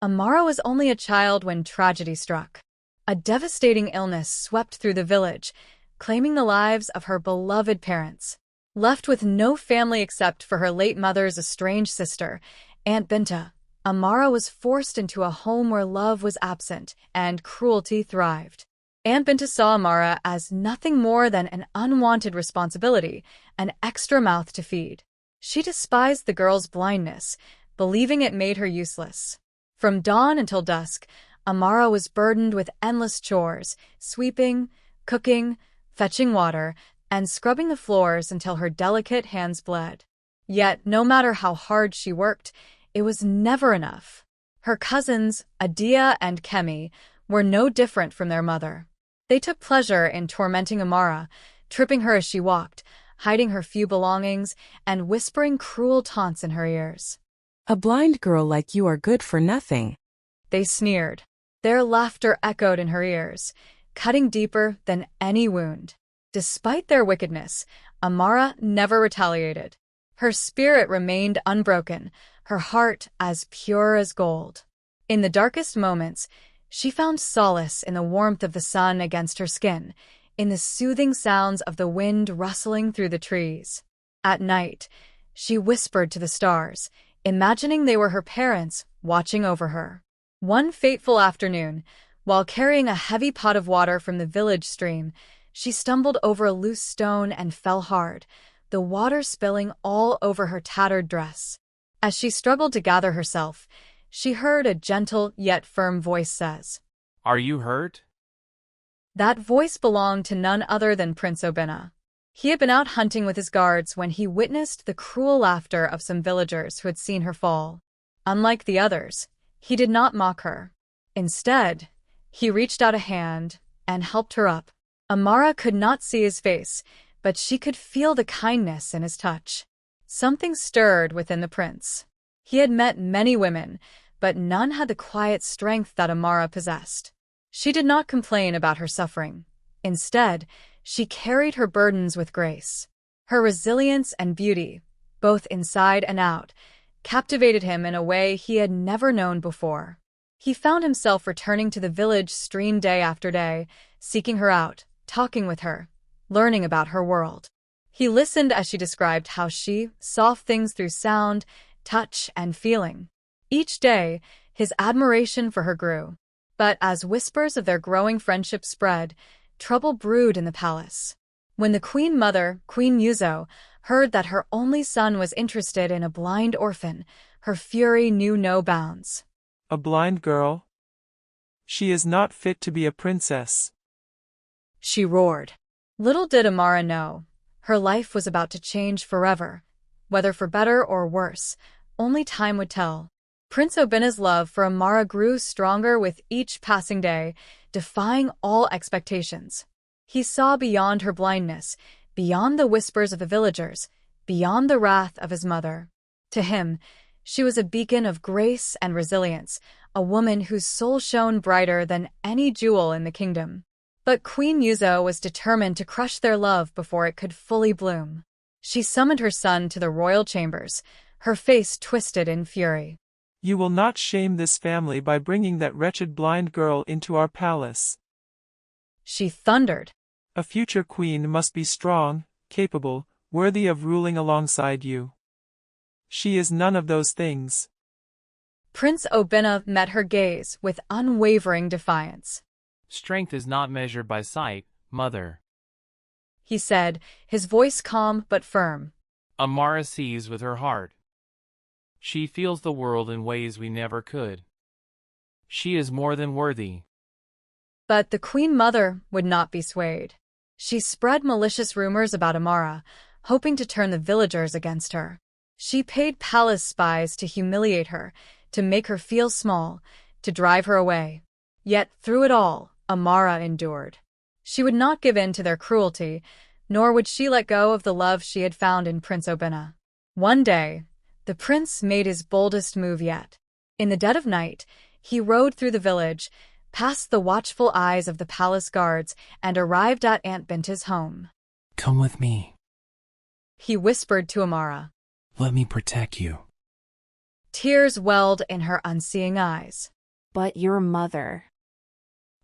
Amara was only a child when tragedy struck. A devastating illness swept through the village, claiming the lives of her beloved parents. Left with no family except for her late mother's estranged sister, Aunt Binta, Amara was forced into a home where love was absent and cruelty thrived. Aunt Binta saw Amara as nothing more than an unwanted responsibility, an extra mouth to feed. She despised the girl's blindness, believing it made her useless. From dawn until dusk, Amara was burdened with endless chores, sweeping, cooking, fetching water, and scrubbing the floors until her delicate hands bled. Yet, no matter how hard she worked, it was never enough. Her cousins, Adia and Kemi, were no different from their mother. They took pleasure in tormenting Amara, tripping her as she walked, hiding her few belongings, and whispering cruel taunts in her ears. "A blind girl like you are good for nothing," they sneered. Their laughter echoed in her ears, cutting deeper than any wound. Despite their wickedness, Amara never retaliated. Her spirit remained unbroken, her heart as pure as gold. In the darkest moments, she found solace in the warmth of the sun against her skin, in the soothing sounds of the wind rustling through the trees. At night, she whispered to the stars, imagining they were her parents watching over her. One fateful afternoon, while carrying a heavy pot of water from the village stream, she stumbled over a loose stone and fell hard, the water spilling all over her tattered dress. As she struggled to gather herself, she heard a gentle yet firm voice says, "Are you hurt?" That voice belonged to none other than Prince Obina. He had been out hunting with his guards when he witnessed the cruel laughter of some villagers who had seen her fall. Unlike the others, he did not mock her. Instead, he reached out a hand and helped her up. Amara could not see his face, but she could feel the kindness in his touch. Something stirred within the prince. He had met many women, but none had the quiet strength that Amara possessed. She did not complain about her suffering. Instead, she carried her burdens with grace. Her resilience and beauty, both inside and out, captivated him in a way he had never known before. He found himself returning to the village stream day after day, seeking her out, talking with her, learning about her world. He listened as she described how she saw things through sound, touch, and feeling. Each day, his admiration for her grew. But as whispers of their growing friendship spread, trouble brewed in the palace. When the Queen Mother, Queen Yuzo, heard that her only son was interested in a blind orphan, her fury knew no bounds. "A blind girl? She is not fit to be a princess," she roared. Little did Amara know, her life was about to change forever. Whether for better or worse, only time would tell. Prince Obina's love for Amara grew stronger with each passing day, defying all expectations. He saw beyond her blindness, beyond the whispers of the villagers, beyond the wrath of his mother. To him, she was a beacon of grace and resilience, a woman whose soul shone brighter than any jewel in the kingdom. But Queen Yuzo was determined to crush their love before it could fully bloom. She summoned her son to the royal chambers, her face twisted in fury. "You will not shame this family by bringing that wretched blind girl into our palace," she thundered. "A future queen must be strong, capable, worthy of ruling alongside you. She is none of those things." Prince Obina met her gaze with unwavering defiance. "Strength is not measured by sight, mother," he said, his voice calm but firm. "Amara sees with her heart. She feels the world in ways we never could. She is more than worthy." But the Queen Mother would not be swayed. She spread malicious rumors about Amara, hoping to turn the villagers against her. She paid palace spies to humiliate her, to make her feel small, to drive her away. Yet through it all, Amara endured. She would not give in to their cruelty, nor would she let go of the love she had found in Prince Obina. One day, the prince made his boldest move yet. In the dead of night, he rode through the village, past the watchful eyes of the palace guards, and arrived at Aunt Binta's home. "Come with me," he whispered to Amara. "Let me protect you." Tears welled in her unseeing eyes. but your mother.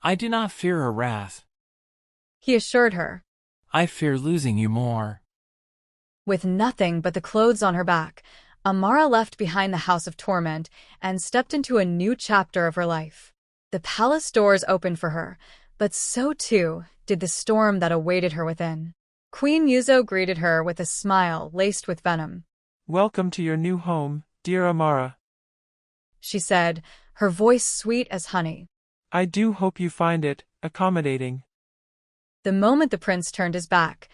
I do not fear her wrath. He assured her. I fear losing you more. With nothing but the clothes on her back, Amara left behind the House of Torment and stepped into a new chapter of her life. The palace doors opened for her, but so too did the storm that awaited her within. Queen Yuzo greeted her with a smile laced with venom. Welcome to your new home, dear Amara. She said, her voice sweet as honey. I do hope you find it accommodating. The moment the prince turned his back,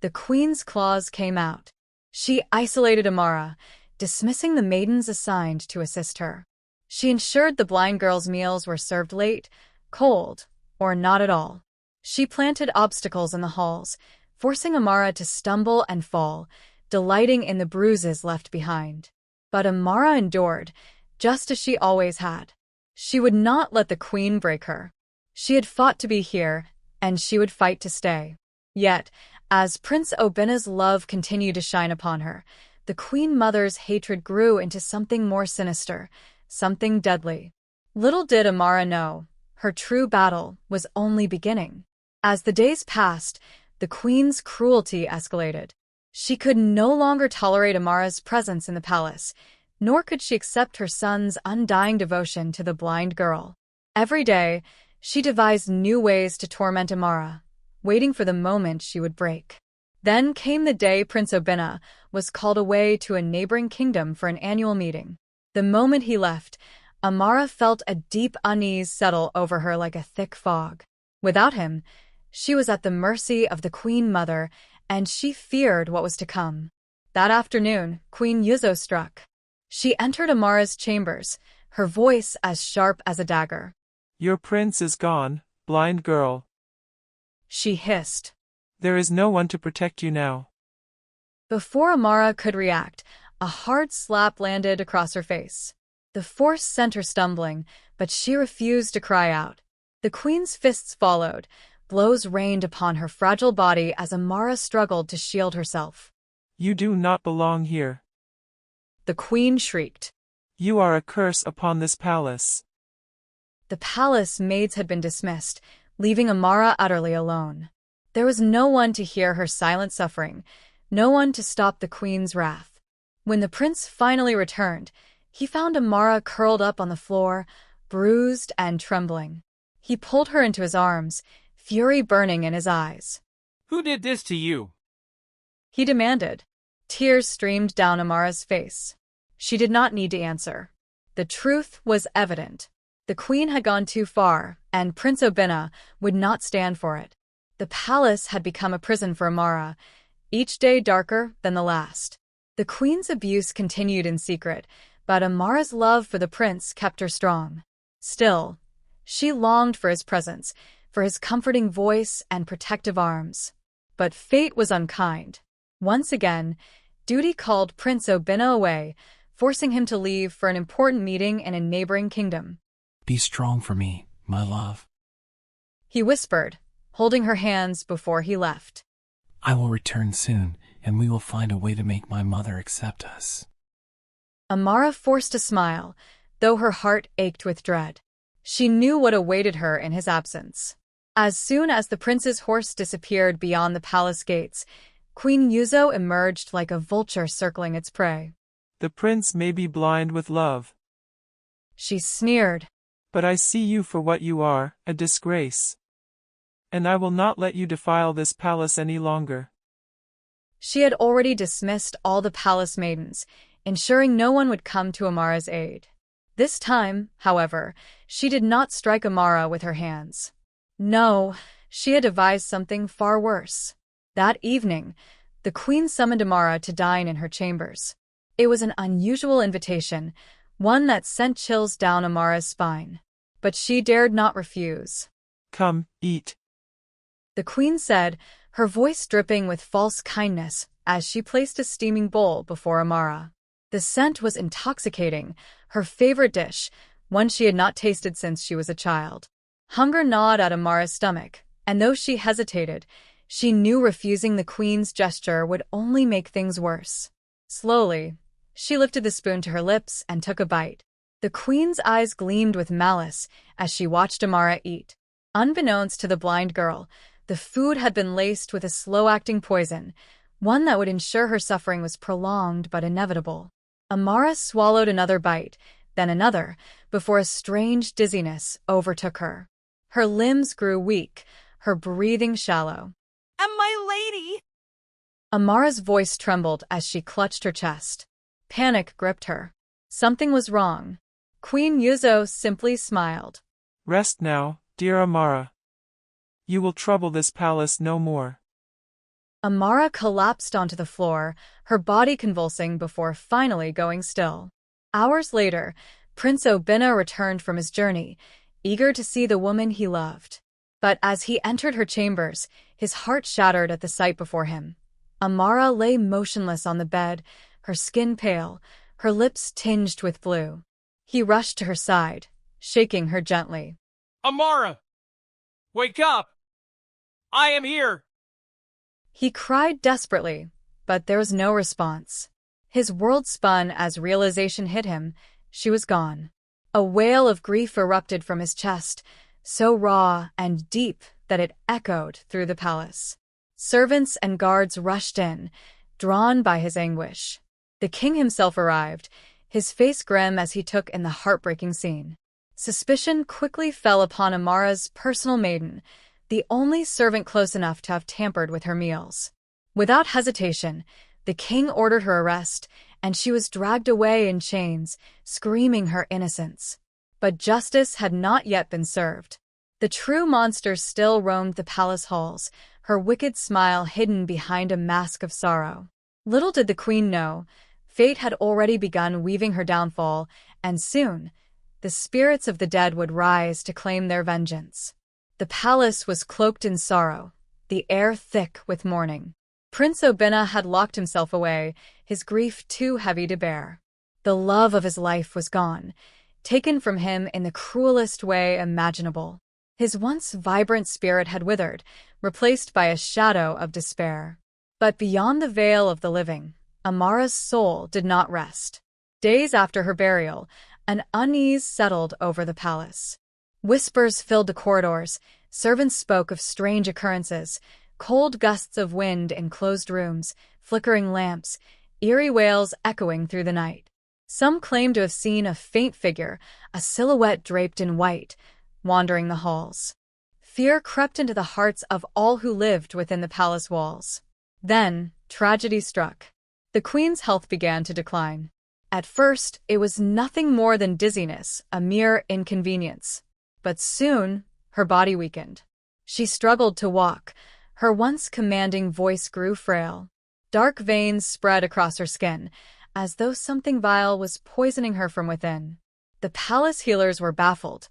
the queen's claws came out. She isolated Amara, dismissing the maidens assigned to assist her. She ensured the blind girl's meals were served late, cold, or not at all. She planted obstacles in the halls, forcing Amara to stumble and fall, delighting in the bruises left behind. But Amara endured, just as she always had. She would not let the queen break her. She had fought to be here, and she would fight to stay. Yet, as Prince Obina's love continued to shine upon her, the Queen Mother's hatred grew into something more sinister, something deadly. Little did Amara know, her true battle was only beginning. As the days passed, the Queen's cruelty escalated. She could no longer tolerate Amara's presence in the palace, nor could she accept her son's undying devotion to the blind girl. Every day, she devised new ways to torment Amara, waiting for the moment she would break. Then came the day Prince Obina was called away to a neighboring kingdom for an annual meeting. The moment he left, Amara felt a deep unease settle over her like a thick fog. Without him, she was at the mercy of the Queen Mother, and she feared what was to come. That afternoon, Queen Yuzo struck. She entered Amara's chambers, her voice as sharp as a dagger. Your prince is gone, blind girl. She hissed. There is no one to protect you now. Before Amara could react, a hard slap landed across her face. The force sent her stumbling, but she refused to cry out. The queen's fists followed. Blows rained upon her fragile body as Amara struggled to shield herself. You do not belong here. The queen shrieked. You are a curse upon this palace. The palace maids had been dismissed, leaving Amara utterly alone. There was no one to hear her silent suffering, no one to stop the queen's wrath. When the prince finally returned, he found Amara curled up on the floor, bruised and trembling. He pulled her into his arms, fury burning in his eyes. Who did this to you? He demanded. Tears streamed down Amara's face. She did not need to answer. The truth was evident. The queen had gone too far, and Prince Obina would not stand for it. The palace had become a prison for Amara, each day darker than the last. The queen's abuse continued in secret, but Amara's love for the prince kept her strong. Still, she longed for his presence, for his comforting voice and protective arms. But fate was unkind. Once again, duty called Prince Obina away, forcing him to leave for an important meeting in a neighboring kingdom. Be strong for me, my love. He whispered, holding her hands before he left. I will return soon, and we will find a way to make my mother accept us. Amara forced a smile, though her heart ached with dread. She knew what awaited her in his absence. As soon as the prince's horse disappeared beyond the palace gates, Queen Yuzo emerged like a vulture circling its prey. The prince may be blind with love. She sneered. But I see you for what you are, a disgrace. And I will not let you defile this palace any longer. She had already dismissed all the palace maidens, ensuring no one would come to Amara's aid. This time, however, she did not strike Amara with her hands. No, she had devised something far worse. That evening, the queen summoned Amara to dine in her chambers. It was an unusual invitation, one that sent chills down Amara's spine. But she dared not refuse. Come, eat. The queen said, her voice dripping with false kindness as she placed a steaming bowl before Amara. The scent was intoxicating, her favorite dish, one she had not tasted since she was a child. Hunger gnawed at Amara's stomach, and though she hesitated, she knew refusing the queen's gesture would only make things worse. Slowly, she lifted the spoon to her lips and took a bite. The queen's eyes gleamed with malice as she watched Amara eat. Unbeknownst to the blind girl, the food had been laced with a slow-acting poison, one that would ensure her suffering was prolonged but inevitable. Amara swallowed another bite, then another, before a strange dizziness overtook her. Her limbs grew weak, her breathing shallow. "And my lady!" Amara's voice trembled as she clutched her chest. Panic gripped her. Something was wrong. Queen Yuzo simply smiled. Rest now, dear Amara. You will trouble this palace no more. Amara collapsed onto the floor, her body convulsing before finally going still. Hours later, Prince Obinna returned from his journey, eager to see the woman he loved. But as he entered her chambers, his heart shattered at the sight before him. Amara lay motionless on the bed, her skin pale, her lips tinged with blue. He rushed to her side, shaking her gently. Amara! Wake up! I am here! He cried desperately, but there was no response. His world spun as realization hit him. She was gone. A wail of grief erupted from his chest, so raw and deep that it echoed through the palace. Servants and guards rushed in, drawn by his anguish. The king himself arrived, his face grim as he took in the heartbreaking scene. Suspicion quickly fell upon Amara's personal maiden, the only servant close enough to have tampered with her meals. Without hesitation, the king ordered her arrest, and she was dragged away in chains, screaming her innocence. But justice had not yet been served. The true monster still roamed the palace halls, her wicked smile hidden behind a mask of sorrow. Little did the queen know, fate had already begun weaving her downfall, and soon, the spirits of the dead would rise to claim their vengeance. The palace was cloaked in sorrow, the air thick with mourning. Prince Obinna had locked himself away, his grief too heavy to bear. The love of his life was gone, taken from him in the cruelest way imaginable. His once vibrant spirit had withered, replaced by a shadow of despair. But beyond the veil of the living, Amara's soul did not rest. Days after her burial, an unease settled over the palace. Whispers filled the corridors, servants spoke of strange occurrences, cold gusts of wind in closed rooms, flickering lamps, eerie wails echoing through the night. Some claimed to have seen a faint figure, a silhouette draped in white, wandering the halls. Fear crept into the hearts of all who lived within the palace walls. Then, tragedy struck. The queen's health began to decline. At first, it was nothing more than dizziness, a mere inconvenience. But soon, her body weakened. She struggled to walk. Her once commanding voice grew frail. Dark veins spread across her skin, as though something vile was poisoning her from within. The palace healers were baffled.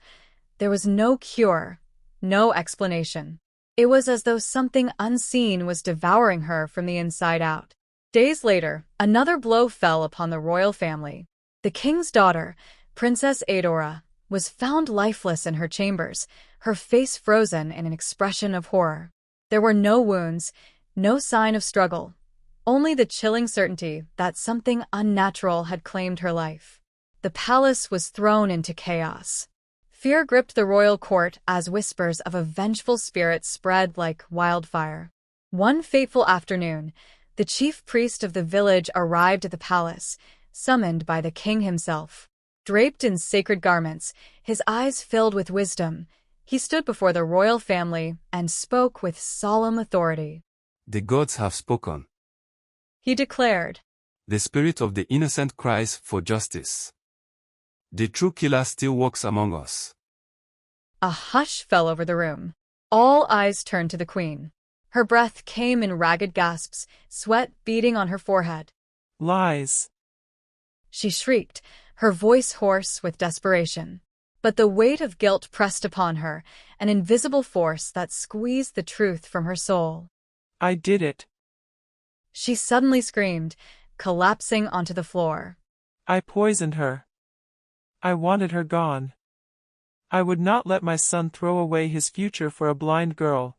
There was no cure, no explanation. It was as though something unseen was devouring her from the inside out. Days later, another blow fell upon the royal family. The king's daughter, Princess Adora, was found lifeless in her chambers, her face frozen in an expression of horror. There were no wounds, no sign of struggle, only the chilling certainty that something unnatural had claimed her life. The palace was thrown into chaos. Fear gripped the royal court as whispers of a vengeful spirit spread like wildfire. One fateful afternoon, the chief priest of the village arrived at the palace, summoned by the king himself. Draped in sacred garments, his eyes filled with wisdom, he stood before the royal family and spoke with solemn authority. The gods have spoken. He declared. The spirit of the innocent cries for justice. The true killer still walks among us. A hush fell over the room. All eyes turned to the queen. Her breath came in ragged gasps, sweat beading on her forehead. Lies. She shrieked, her voice hoarse with desperation. But the weight of guilt pressed upon her, an invisible force that squeezed the truth from her soul. I did it. She suddenly screamed, collapsing onto the floor. I poisoned her. I wanted her gone. I would not let my son throw away his future for a blind girl.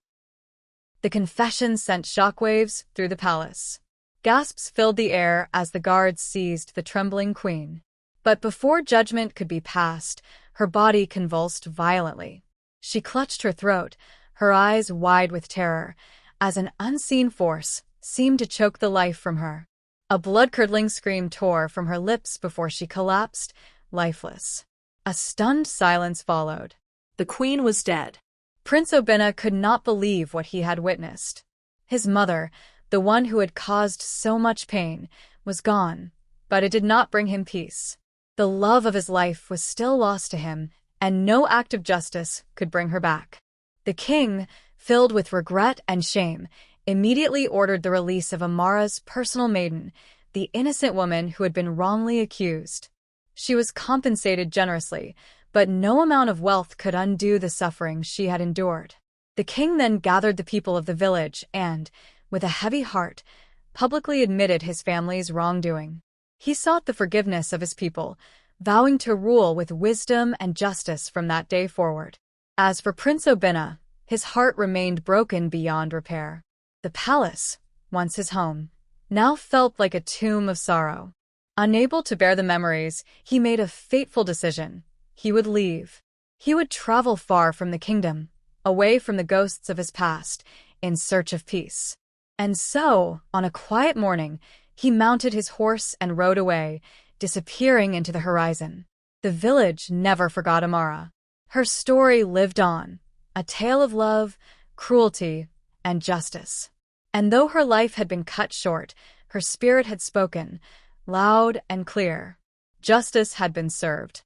The confession sent shockwaves through the palace. Gasps filled the air as the guards seized the trembling queen. But before judgment could be passed, her body convulsed violently. She clutched her throat, her eyes wide with terror, as an unseen force seemed to choke the life from her. A blood-curdling scream tore from her lips before she collapsed, lifeless. A stunned silence followed. The queen was dead. Prince Obinna could not believe what he had witnessed. His mother, the one who had caused so much pain, was gone, but it did not bring him peace. The love of his life was still lost to him, and no act of justice could bring her back. The king, filled with regret and shame, immediately ordered the release of Amara's personal maiden, the innocent woman who had been wrongly accused. She was compensated generously, but no amount of wealth could undo the suffering she had endured. The king then gathered the people of the village and, with a heavy heart, publicly admitted his family's wrongdoing. He sought the forgiveness of his people, vowing to rule with wisdom and justice from that day forward. As for Prince Obinna, his heart remained broken beyond repair. The palace, once his home, now felt like a tomb of sorrow. Unable to bear the memories, he made a fateful decision. He would leave. He would travel far from the kingdom, away from the ghosts of his past, in search of peace. And so, on a quiet morning, he mounted his horse and rode away, disappearing into the horizon. The village never forgot Amara. Her story lived on, a tale of love, cruelty, and justice. And though her life had been cut short, her spirit had spoken, loud and clear. Justice had been served.